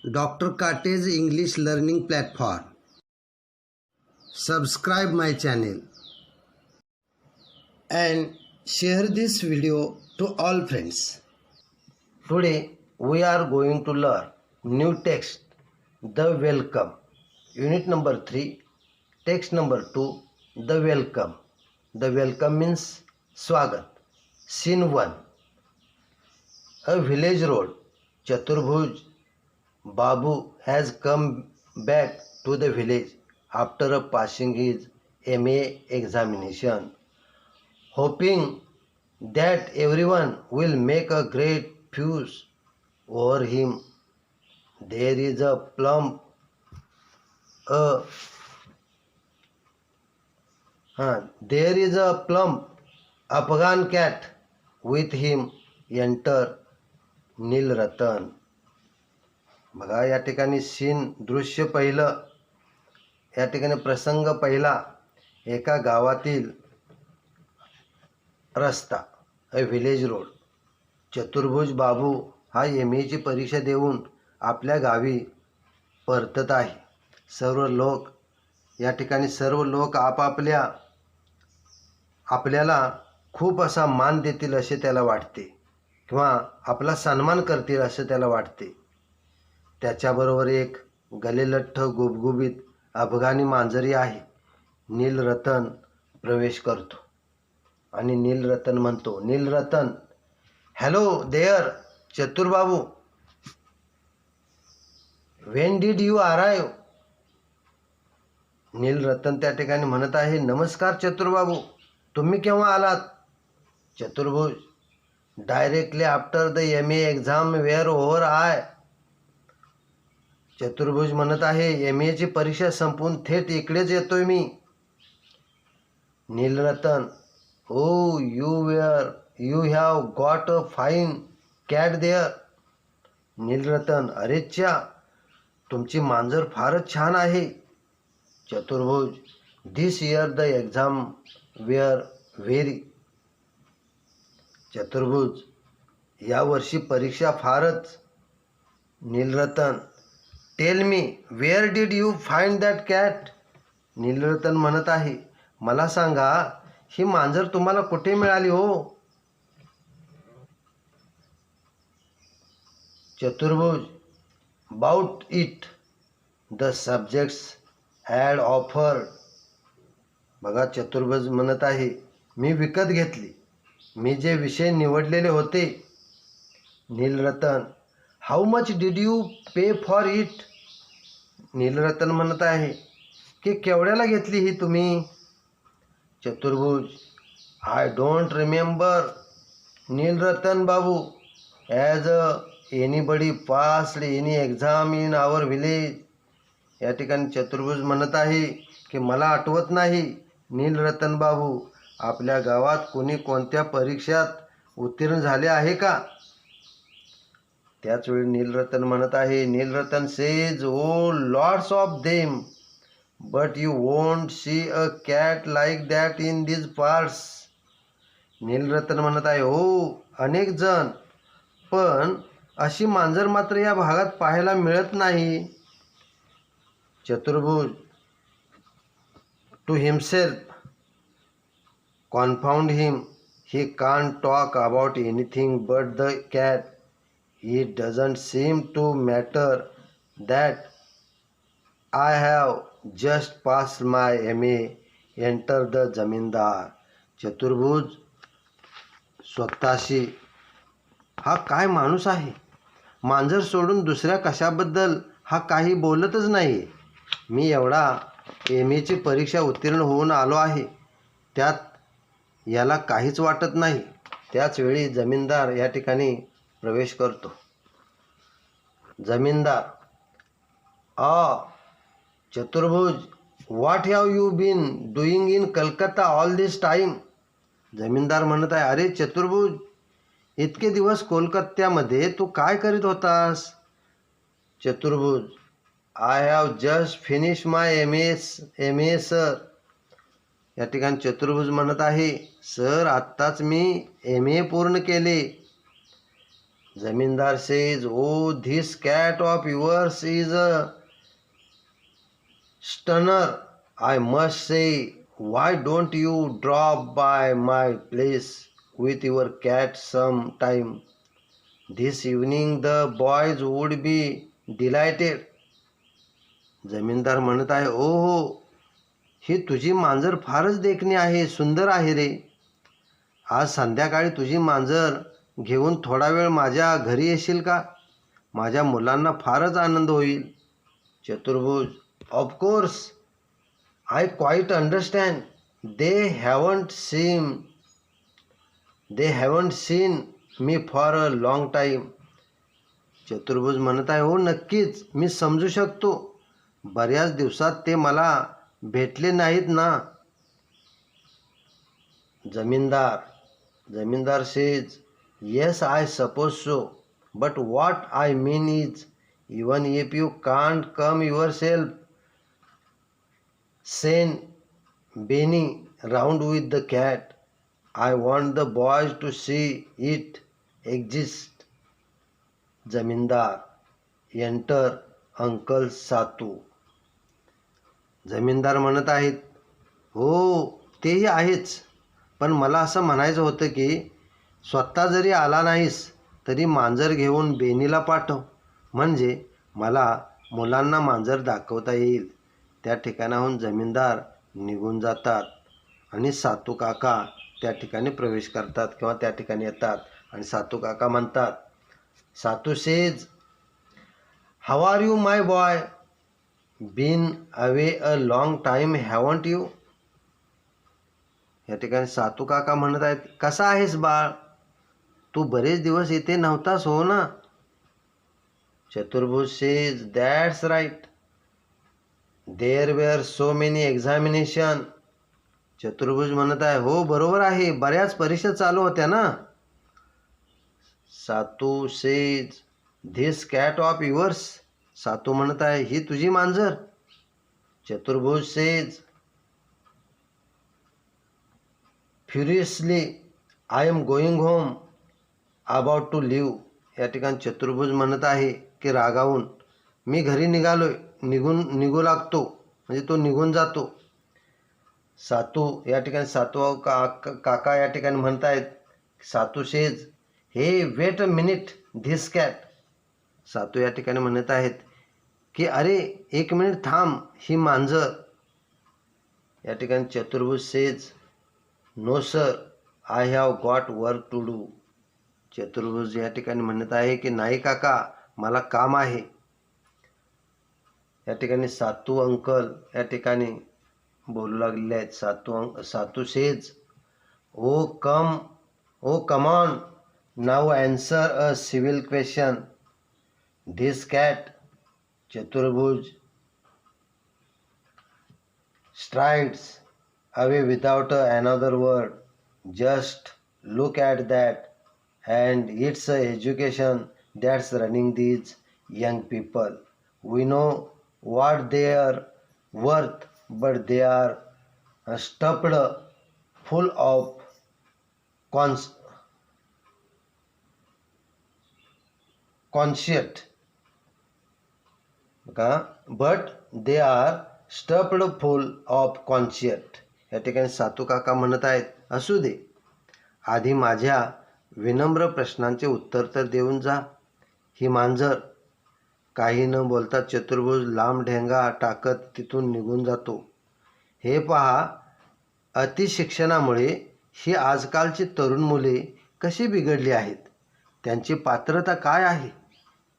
Dr. Kate's English learning platform. Subscribe my channel and share this video to all friends. Today we are going to learn new text, The Welcome. Unit number 3, text number 2, The Welcome. The Welcome means Swagat. Scene 1. A village road. Chaturbhuj Babu has come back to the village after passing his MA examination, hoping that everyone will make a great fuss over him. There is a plump Afghan cat with him. Enter Nil Ratan. बघा या ठिकाणी scene दृश्य पहिलं, या ठिकाणी प्रसंग पहिला, एका गावातील रस्ता, अ विलेज रोड. चतुर्भुज बाबू हा MAची परीक्षा देऊन आपल्या गावी परतत आहे. सर्व लोक आपल्याला खूप असा मान देतील असे त्याला वाटते, किंवा आपला सन्मान करतील असे त्याला वाटते. त्याच्याबरोबर एक गलेलठ्ठ गुबगुबीत अफगाणी मांजरी आहे. नील रतन प्रवेश करतो आणि नील रतन म्हणतो, Neel Ratan, hello there Chaturbabu, when did you arrive. Neel Ratan त्या ठिकाणी म्हणत आहे, नमस्कार चतुरबाबू, तुम्ही केव्हा आलात. Chaturbhuj, directly after the MA exam were over I. Chaturbhuj म्हणत आहे, MAची परीक्षा संपवून थेट इकडेच येतोय मी. Neelratan, oh you have got a fine cat there. Neelratan, अरेच्छा, तुमची मांजर फारच छान आहे. Chaturbhuj, this year the exam were very. Chaturbhuj, यावर्षी परीक्षा फारच. Neelratan, tell me, where did you find that cat. Neelratan म्हणत आहे, मला सांगा, ही मांजर तुम्हाला कुठे मिळाली हो. चतुर्भुज, about it the subjects had offered. बघा चतुर्भुज म्हणत आहे, मी विकत घेतली, मी जे विषय निवडलेले होते. Nilratan, how much did you pay for it. Nilratan म्हणत आहे की केवढ्याला घेतली ही तुम्ही. Chaturbhuj, I don't remember Nilratan babu, has anybody passed any exam in our village. या ठिकाणी चतुर्भुज म्हणत आहे की मला आठवत नाही नीलरतन बाबू, आपल्या गावात कोणी कोणत्या परीक्षात उत्तीर्ण झाले आहे का. त्याचवेळी नीलरतन म्हणत आहे, Nilratan says, oh lots of them, but you won't see a cat like that in this parts. Nilratan म्हणत आहे, हो अनेक जण, पण अशी मांजर मात्र या भागात पाहायला मिळत नाही. Chaturbhuj, to himself, confound him, he can't talk about anything but the cat. It doesn't seem to matter that I have just passed my MA. Enter the जमीनदार. चतुर्भुज स्वतःशी, हा काय माणूस आहे, मांजर सोडून दुसऱ्या कशाबद्दल हा काही बोलतच नाही. मी एवढा MAची परीक्षा उत्तीर्ण होऊन आलो आहे, त्यात याला काहीच वाटत नाही. त्याचवेळी जमीनदार या ठिकाणी प्रवेश करतो. Zamindar, Chaturbhuj, what have you been doing in Calcutta all this time. Zamindar म्हणत आहे, अरे चतुर्भुज, इतके दिवस कोलकात्यामध्ये तू काय करीत होतास. चतुर्भुज, I have just finish my MA sir. या ठिकाणी चतुर्भुज म्हणत आहे, सर आत्ताच मी MA पूर्ण केले. Zamindar says, oh this cat of yours is a stunner, I must say. Why don't you drop by my place with your cat some time? This evening the boys would be delighted. जमीनदार म्हणत आहे, ओ हो, ही तुझी मांजर फारच देखणी आहे, सुंदर आहे रे. आज संध्याकाळी तुझी मांजर घेऊन थोडा वेळ माझ्या घरी येशील का? माझ्या मुलांना फारच आनंद होईल. Chaturbhuj, of course, I quite understand. They haven't seen me for a long time. चतुर्भुज म्हणत आहे, हो नक्कीच, मी समजू शकतो. बऱ्याच दिवसात ते मला भेटले नाहीत ना. जमीनदार says, yes, I suppose so. But what I mean is, even if you can't come yourself, send Benny round with the cat. I want the boys to see it exist. Zamindar, enter uncle Satu. Zamindar म्हणत आहेत, हो तेही आहेच, पण मला असं म्हणायचं होतं की स्वतः जरी आला नाहीस तरी मांजर घेऊन बेनीला पाठव, म्हणजे मला मुलांना मांजर दाखवता येईल. त्या ठिकाणाहून जमीनदार निघून जातात आणि सातू काका त्या ठिकाणी प्रवेश करतात किंवा त्या ठिकाणी येतात. आणि सातू काका म्हणतात, Satu says, how are you my boy? Been away a long time haven't you? या ठिकाणी सातू काका म्हणत आहेत, कसा आहेस बाळ? तू बरेच दिवस इथे नव्हतास हो ना? Chaturbhuj says, that's right. There were so many examination. Chaturbhuj म्हणत आहे, हो बरोबर आहे, बऱ्याच परीक्षा चालू होत्या ना. Satu says, this cat of yours. Satu म्हणत आहे, ही तुझी मांजर. Chaturbhuj says, furiously, I am going home, about to leave. या ठिकाणी चतुर्भुज म्हणत आहे की रागावून, मी घरी निघू लागतो, म्हणजे तो निघून जातो. सातू या ठिकाणी सातू काका या ठिकाणी म्हणत आहेत, Satu says, hey wait a minute, this cat. Satu या ठिकाणी म्हणत आहेत की अरे एक मिनिट थांब, ही मांजर. या ठिकाणी Chaturbhuj says, no sir, I have got work to do. Chaturbhuj या ठिकाणी म्हणत आहे की नाही काका, मला काम आहे. या ठिकाणी सातू अंकल या ठिकाणी बोलू लागलेले आहेत. Satu says, oh come on, now answer a civil question, this cat. Chaturbhuj strides away without another word. Just look at that, and it's a education that's running these young people. We know what they are worth, but they are stuffed full of conceit. But they are stuffed full of conceit. या ठिकाणी सातू काका म्हणत आहेत, असू दे, आधी माझ्या विनम्र प्रश्नांचे उत्तर तर देऊन जा. ही मांजर. काही न बोलता चतुर्भुज लांब ढेंगा टाकत तिथून निघून जातो. हे पहा, अतिशिक्षणामुळे ही आजकालची तरुण मुले कशी बिघडली आहेत. त्यांची पात्रता काय आहे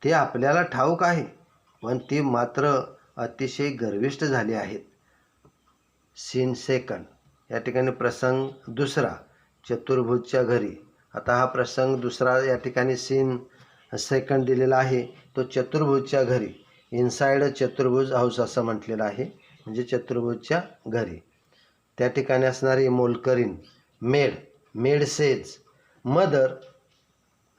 ते आपल्याला ठाऊक आहे, पण ती मात्र अतिशय गर्विष्ठ झाले आहेत. Scene second. या ठिकाणी प्रसंग दुसरा, चतुर्भुजच्या घरी. आता हा प्रसंग दुसरा या ठिकाणी सीन सेकंड दिलेला आहे, तो चतुर्भुजच्या घरी. इनसाइड चतुर्भुज हाऊस असं म्हटलेलं आहे, म्हणजे चतुर्भुजच्या घरी. त्या ठिकाणी असणारी मोलकरीण, made says, mother,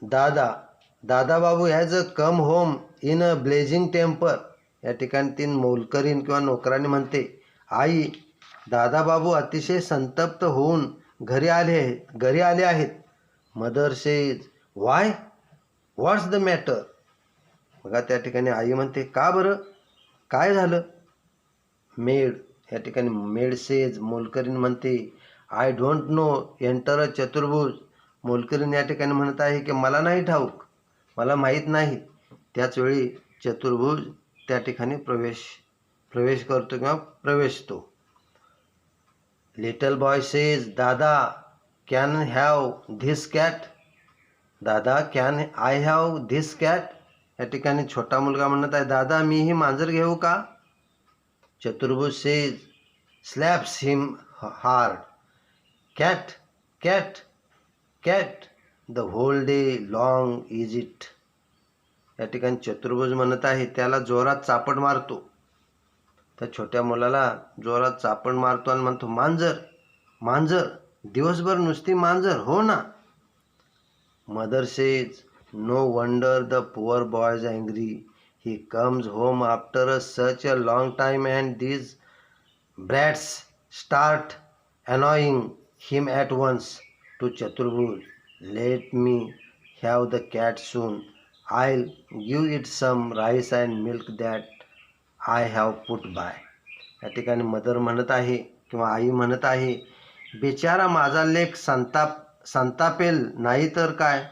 Dada Babu has come home in a blazing temper. या ठिकाणी तीन मोलकरीण किंवा नोकरांनी म्हणते, आई, दादाबाबू अतिशय संतप्त होऊन घरी आले आहेत. Mother says, what's the matter. बघा त्या ठिकाणी आई म्हणते का बरं, काय झालं. मेड, या ठिकाणी मेड सेज, मोलकरीण म्हणते I don't know enter a चतुर्भुज. मोलकरीण या ठिकाणी म्हणत आहे की मला नाही ठाऊक, मला माहीत नाही. त्याचवेळी चतुर्भुज त्या ठिकाणी प्रवेश करतो किंवा प्रवेशतो. लिटल बॉय सेज दादा कॅन हॅव धिस कॅट. दादा can I have this cat. या ठिकाणी छोटा मुलगा म्हणत आहे दादा मी ही मांजर घेऊ का. Chaturbhuj says slaps him hard. Cat cat cat the whole day long is it. या ठिकाणी चतुर्भुज म्हणत आहे त्याला जोरात चापट मारतो. त्या छोट्या मुलाला जोरात चापट मारतो आणि म्हणतो मांजर मांजर, दिवसभर नुसती मांजर, हो ना. Mother says no wonder the poor boy is angry. He comes home after such a long time and these brats start annoying him at once. To Chaturbhuj, let me have the cat soon. I'll give it some rice and milk that I have put by. या ठिकाणी mother म्हणत आहे किंवा आई म्हणत आहे बिचारा माझा लेक संतापेल नाही तर काय.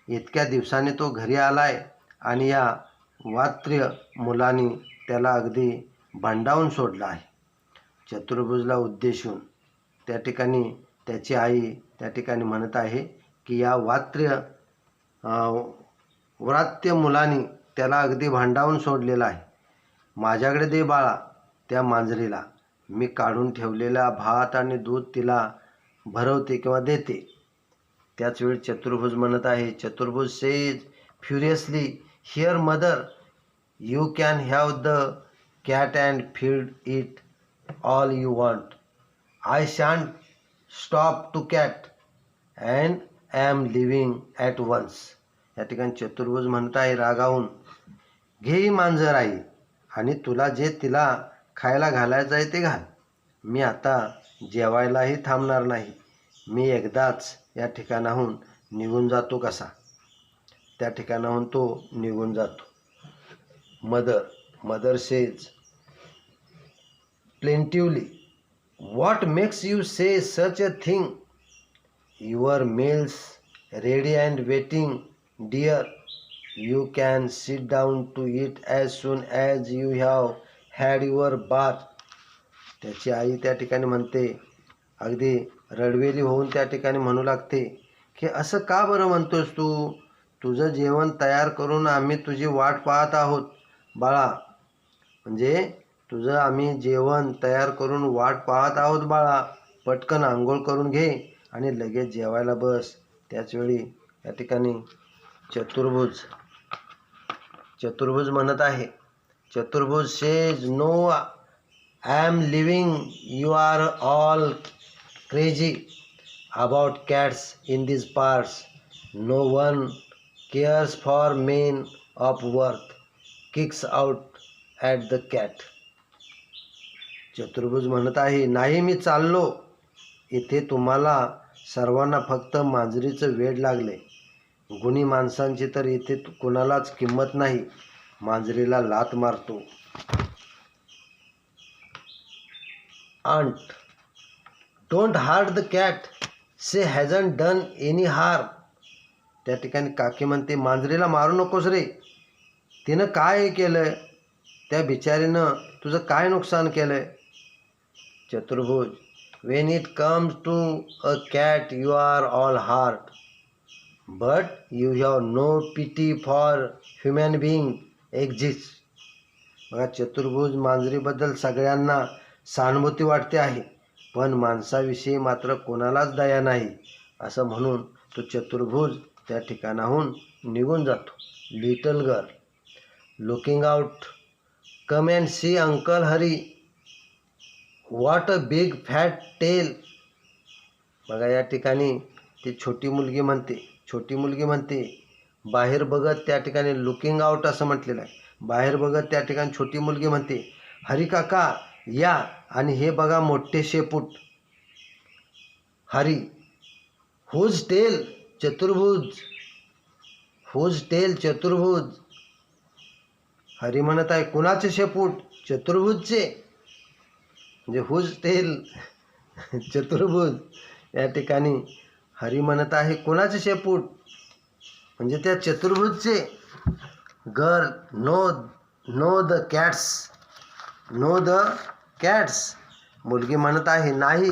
इतक्या दिवसाने तो घरी आलाय आणि या वात्र्य मुलांनी त्याला अगदी भांडावून सोडला आहे. चतुर्भुजला उद्देशून त्या ठिकाणी त्याची आई त्या ठिकाणी म्हणत आहे की या व्रात्य मुलांनी त्याला अगदी भांडावून सोडलेला आहे. माझ्याकडे दे बाळा त्या मांजरीला, मी काढून ठेवलेला भात आणि दूध तिला भरवते किंवा देते. त्याचवेळी चतुर्भुज म्हणत आहे Chaturbhuj says furiously here mother, you can have the cat and feed it all you want. I shan't stop to cat and am leaving at once. या ठिकाणी चतुर्भुज म्हणत आहे रागावून घे ही मांजर आई आणि तुला जे तिला खायला घालायचं आहे ते घाल. मी आता जेवायलाही थांबणार नाही. मी एकदाच या ठिकाणाहून निघून जातो कसा. त्या ठिकाणाहून तो निघून जातो. Mother says plaintively, what makes you say such a thing? Your meal's ready and waiting, dear. You can sit down to eat as soon as you have had your bath. त्याची आई त्या ठिकाणी म्हणते अगदी रडवेली होऊन त्या ठिकाणी म्हणू लागते की असं का बरं म्हणतोस तू. तुझं जेवण तयार करून आम्ही तुझी वाट पाहत आहोत बाळा. म्हणजे तुझं आम्ही जेवण तयार करून वाट पाहत आहोत बाळा. पटकन आंघोळ करून घे आणि लगेच जेवायला बस. त्याचवेळी या ठिकाणी चतुर्भुज म्हणत आहे Chaturbhuj says no I am leaving. You are all crazy about cats in this parts. No one cares for men of worth. Kicks out at the cat. Chaturbhuj म्हणत आहे नाही मी चाललो. इथे तुम्हाला सर्वांना फक्त मांजरीचं वेड लागले. गुणी माणसांची तर इथे कुणालाच किंमत नाही. मांजरीला लात मारतो. Aunt don't hurt the cat, she hasn't done any harm. त्या ठिकाणी काकी म्हणते मांजरीला मारू नकोस रे, तिनं काय केलं, त्या बिचारीनं तुझं काय नुकसान केलंय. Chaturbhuj when it comes to a cat you are all heart but you have no pity for human being exist. बघा चतुर्भुज मांजरीबद्दल सगळ्यांना सहानुभूती वाटते आहे पण माणसाविषयी मात्र कोणालाच दया नाही. असं म्हणून तो चतुर्भुज त्या ठिकाणाहून निघून जातो. Little girl looking out come and see uncle Hari. What a big fat tail. बघा या ठिकाणी ती छोटी मुलगी म्हणते बाहेर बघत, त्या ठिकाणी लुकिंग आउट असं म्हटलेलं आहे. बाहेर बघत त्या ठिकाणी छोटी मुलगी म्हणते हरी काका या आणि हे बघा मोठे शेपूट. Hari whose tail. Chaturbhuj whose tail Chaturbhuj. Hari म्हणत आहे कुणाचे शेपूट? चतुर्भुजचे. म्हणजे हुज टेल चतुर्भुज. या ठिकाणी हरी म्हणत आहे कुणाचे शेपूट? म्हणजे त्या चतुर्भुजचे. Girl no the cats. No the cats. मुलगी म्हणत आहे नाही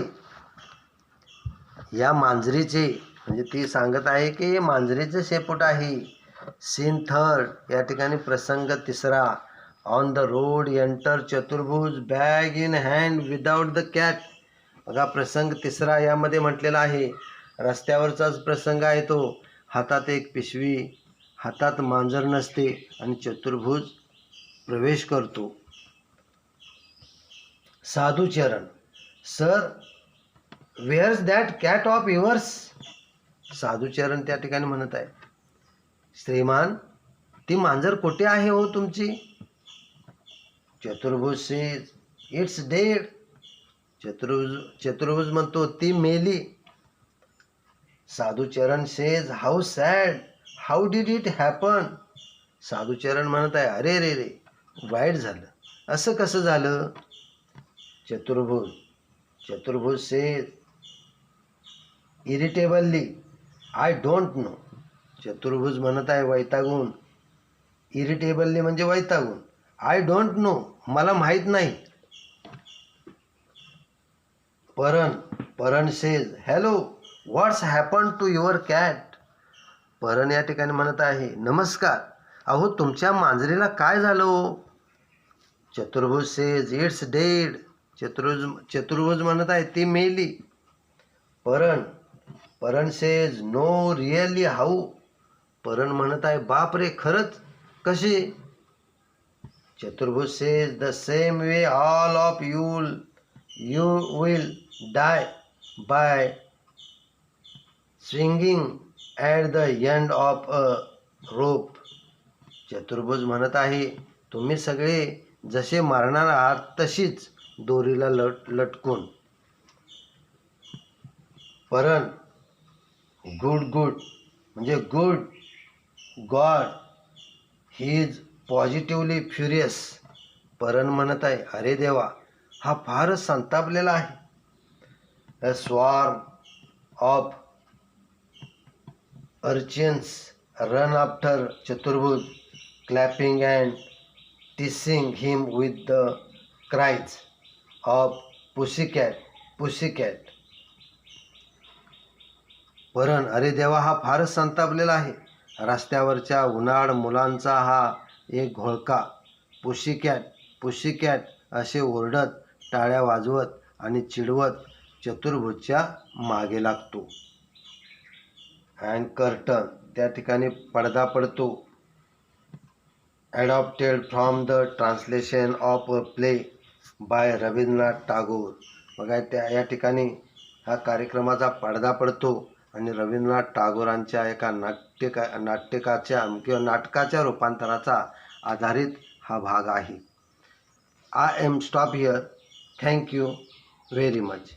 या मांजरीचे. म्हणजे ती सांगत आहे की मांजरीचे शेपूट आहे. Scene third. या ठिकाणी प्रसंग तिसरा. On the road enter Chaturbhuj bag in hand without the cat. बघा प्रसंग तिसरा यामध्ये म्हटलेला आहे. रस्त्यावरचाच प्रसंग आहे तो. हातात एक पिशवी, हातात मांजर नसते आणि चतुर्भुज प्रवेश करतो. Sadhucharan. Sir wears that cat of yours. Sadhucharan त्या ठिकाणी म्हणत आहे श्रीमान ती मांजर कुठे आहे हो तुमची? चतुर्भुज सेज इट्स डेड. चतुर्भुज म्हणतो ती मेली. Sadhucharan says how sad. How did it happen. Sadhucharan म्हणत आहे अरे रे रे वाईट झालं, असं कसं झालं? चतुर्भुज says irritably I don't know. चतुर्भुज म्हणत आहे वैतागून. इरिटेबली म्हणजे वैतागून. आय डोंट नो मला माहीत नाही. Paran says hello what's happen to your cat. Paran या ठिकाणी म्हणत आहे नमस्कार, अहो तुमच्या मांजरीला काय झालं हो? चतुर्भुज सेज इट्स डेड. चतुर्भुज म्हणत आहे ती मेली. Paran says no really how. Paran म्हणत आहे बाप रे खरंच कशी? Chaturbhuj says the same way all of you will die by swinging at the end of a rope. Chaturbhuj म्हणत आहे तुम्ही सगळे जसे मारणार आहात तशीच दोरीला लटकून. परण गुड म्हणजे good god he is positively furious. Paran म्हणत आहे अरे देवा हा फारच संतापलेला आहे. A swarm of urchins run after Chaturbhuj clapping and teasing him with the cries of pussycat. परण अरे देवा हा फारच संतापलेला आहे. रस्त्यावरच्या उन्हाळ मुलांचा हा एक घोळका पुशीकॅट असे ओरडत टाळ्या वाजवत आणि चिडवत चतुर्भुजच्या मागे लागतो. And curtain. त्या ठिकाणी पडदा पडतो. Adapted from the translation of a play by Rabindranath Tagore. बघा या ठिकाणी हा कार्यक्रमाचा पडदा पडतो आणि रवींद्रनाथ टागोरांच्या एका नाटकाच्या किंवा नाटकाच्या रूपांतराचा आधारित हा भाग आहे. I am stop here. Thank you very much.